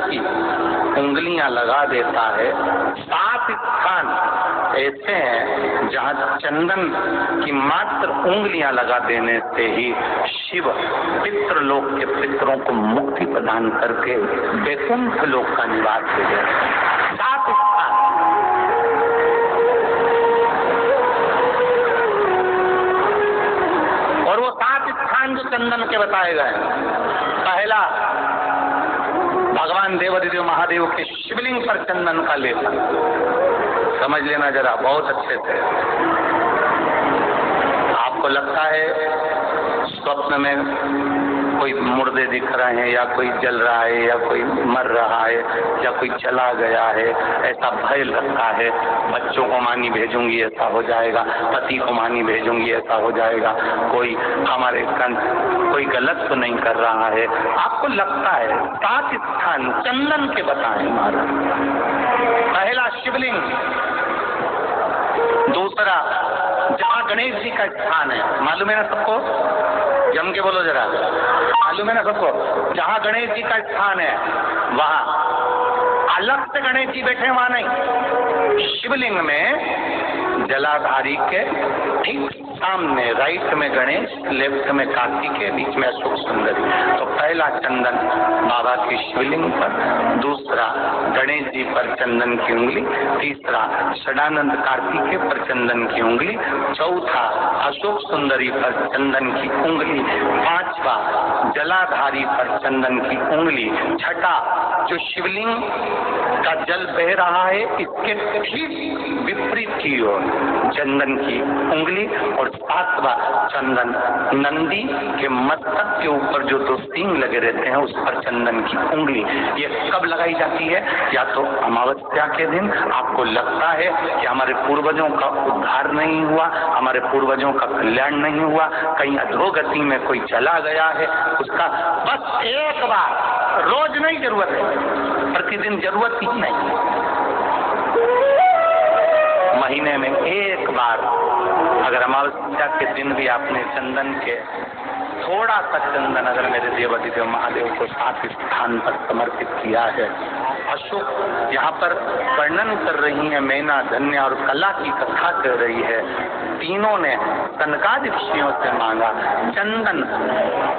की उंगलियां लगा देता है। 7 स्थान ऐसे हैं जहाँ चंदन की मात्र उंगलियां लगा देने से ही शिव पितृलोक के पितरों को मुक्ति प्रदान करके वैकुंठ लोक का निवास दे देते। 7 स्थान। और वो 7 स्थान जो चंदन के बताए गए, पहला भगवान देवादिदेव महादेव के शिवलिंग पर चंदन का लेपन। समझ लेना जरा बहुत अच्छे से। आपको लगता है स्वप्न में कोई मुर्दे दिख रहे हैं या कोई जल रहा है या कोई मर रहा है या कोई चला गया है, ऐसा भय लगता है। बच्चों को मानी भेजूंगी ऐसा हो जाएगा, पति को मानी भेजूंगी ऐसा हो जाएगा, कोई हमारे कोई गलत तो नहीं कर रहा है। आपको लगता है 7 स्थान चंदन के बताएं महाराज। पहला शिवलिंग, दूसरा जहाँ गणेश जी का स्थान है, मालूम है ना सबको? जम के बोलो जरा, मालूम है ना सबको? जहाँ गणेश जी का स्थान है वहाँ अलग से गणेश जी बैठे, वहां नहीं। शिवलिंग में जलाधारी के ठीक सामने राइट में गणेश, लेफ्ट में कार्तिकेय, बीच में अशोक सुंदरी। तो पहला चंदन बाबा की शिवलिंग पर, दूसरा गणेश जी पर चंदन की उंगली, तीसरा षडानंद कार्तिकेय पर चंदन की उंगली, चौथा अशोक सुंदरी पर चंदन की उंगली, पांचवा जलाधारी पर चंदन की उंगली, छठा जो शिवलिंग का जल बह रहा है इसके ठीक विपरीत की ओर चंदन की उंगली, और 7वां चंदन नंदी के मस्तक के ऊपर जो 2 सींग लगे रहते हैं उस पर चंदन की उंगली। ये कब लगाई जाती है? या तो अमावस्या के दिन। आपको लगता है कि हमारे पूर्वजों का उद्धार नहीं हुआ, हमारे पूर्वजों का कल्याण नहीं हुआ, कहीं अधोगति में कोई चला गया है, उसका बस एक बार, रोज नहीं जरूरत है, प्रतिदिन जरूरत ही नहीं, महीने में एक बार अगर अमावस्या के दिन भी आपने चंदन के थोड़ा सा चंदन अगर मेरे देवादिदेव महादेव को 7 स्थान पर समर्पित किया है। अशोक यहाँ पर वर्णन कर रही है, मैना, धन्य और कला की कथा कर रही है। तीनों ने सनकादि ऋषियों से मांगा। चंदन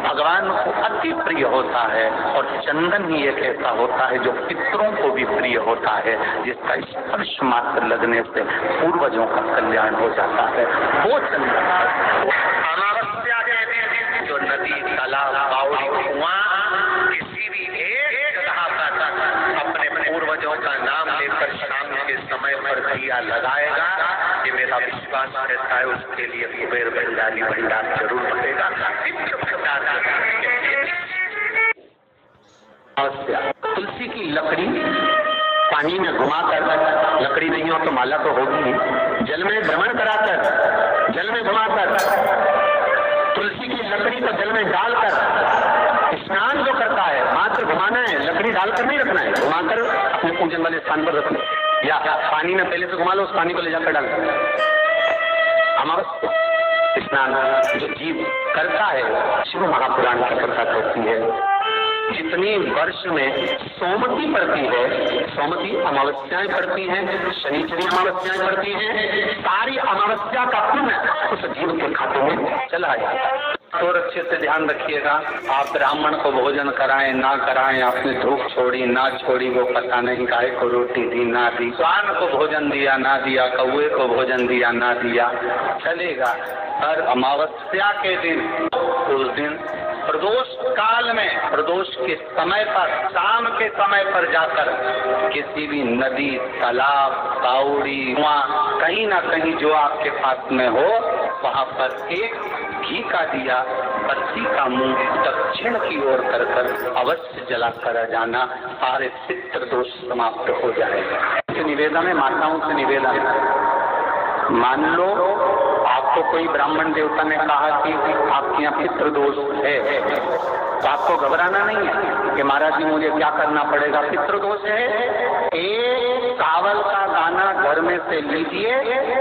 भगवान को अति प्रिय होता है और चंदन ही एक ऐसा होता है जो पितरों को भी प्रिय होता है, जिसका स्पर्श मात्र लगने से पूर्वजों का कल्याण हो जाता है। वो चंदन अमावस्या के दिन जो नदी, तालाब, बावड़ी, कुआं किसी भी एक जगह पर अपने पूर्वजों का नाम लेकर शाम के समय पर दिया लगाएगा, ये मेरा विश्वास रहता है, उसके लिए कुबेर भंडारी भंडार जरूर बनेगा। तुलसी की लकड़ी पानी में घुमाकर, लकड़ी नहीं हो तो माला तो होगी, जल में भ्रमण कराकर, जल में घुमाकर, तुलसी की लकड़ी को जल में डालकर स्नान जो करता है, मात्र घुमाना है, लकड़ी डालकर नहीं रखना है, घुमाकर अपने पूजन वाले स्थान पर रखना, या पानी में पहले से घुमा लो, उस पानी को ले जाकर डाल। अमावस्या स्नान जो जीव करता है, शिव महापुराण की कथा कहती है, जितनी वर्ष में सोमती पड़ती है, सोमती अमावस्याएं पड़ती हैं, शनिचरी अमावस्याएं पड़ती हैं, सारी अमावस्या का पुण्य उस जीव के खाते में चला जाता है। और अच्छे से ध्यान रखिएगा, आप ब्राह्मण को भोजन कराएं ना कराएं, आपने धूप छोड़ी ना छोड़ी वो पता नहीं, गाय को रोटी दी ना दी, स्वान को भोजन दिया ना दिया, कौवे को भोजन दिया ना दिया, चलेगा। पर अमावस्या के दिन, उस दिन प्रदोष काल में, प्रदोष के समय पर, शाम के समय पर जाकर किसी भी नदी, तालाब, बावड़ी, कुआं, कहीं ना कहीं जो आपके पास में हो, वहाँ पर एक घी का दिया, बत्ती का मुंह दक्षिण की ओर कर अवश्य जला कर जाना, सारे पितृ दोष समाप्त हो जाएगा। निवेदन है, माताओं से निवेदन है, मान लो आपको कोई ब्राह्मण देवता ने कहा कि आपके यहाँ पितृ दोष है, तो आपको घबराना नहीं है कि महाराज जी मुझे क्या करना पड़ेगा। पितृ दोष है, एक चावल का दाना घर में से लीजिए,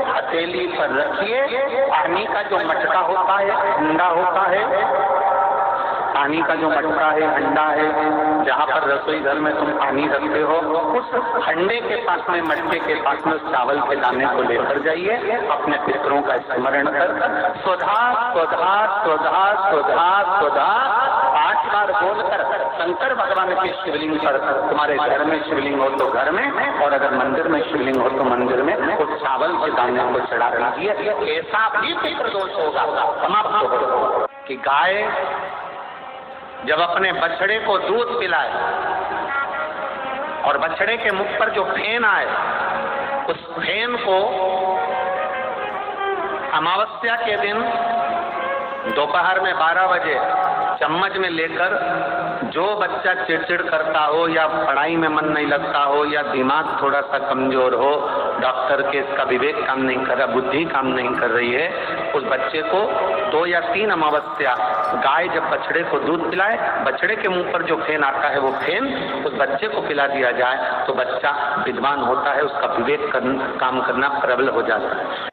हथेली पर रखिए, पानी का जो मटका होता है, ठंडा होता है, पानी का जो मटका है, हंडा है, जहाँ पर रसोई घर में तुम पानी रखते हो, उस हंडे के पास में, मटके के पास में चावल के दाने को लेकर जाइए, अपने पितरों का स्मरण कर स्वधा स्वधा स्वधा स्वधा स्वधा 8 बार बोलकर शंकर भगवान के शिवलिंग पर, तुम्हारे घर में शिवलिंग हो तो घर में, और अगर मंदिर में शिवलिंग हो तो मंदिर में, उस चावल के दाने को चढ़ा दीजिए। ऐसा भी पितृदोष होगा, समाप्त हो कि गाय जब अपने बछड़े को दूध पिलाए और बछड़े के मुख पर जो फेन आए, उस फेन को अमावस्या के दिन दोपहर में 12 बजे चम्मच में लेकर, जो बच्चा चिड़चिड़ करता हो या पढ़ाई में मन नहीं लगता हो या दिमाग थोड़ा सा कमजोर हो, डॉक्टर के इसका विवेक काम नहीं कर रहा, बुद्धि काम नहीं कर रही है, उस बच्चे को 2 या 3 अमावस्या गाय जब बछड़े को दूध पिलाए, बछड़े के मुंह पर जो फेन आता है वो फेन उस बच्चे को पिला दिया जाए तो बच्चा विद्वान होता है, उसका विवेक काम करना प्रबल हो जाता है।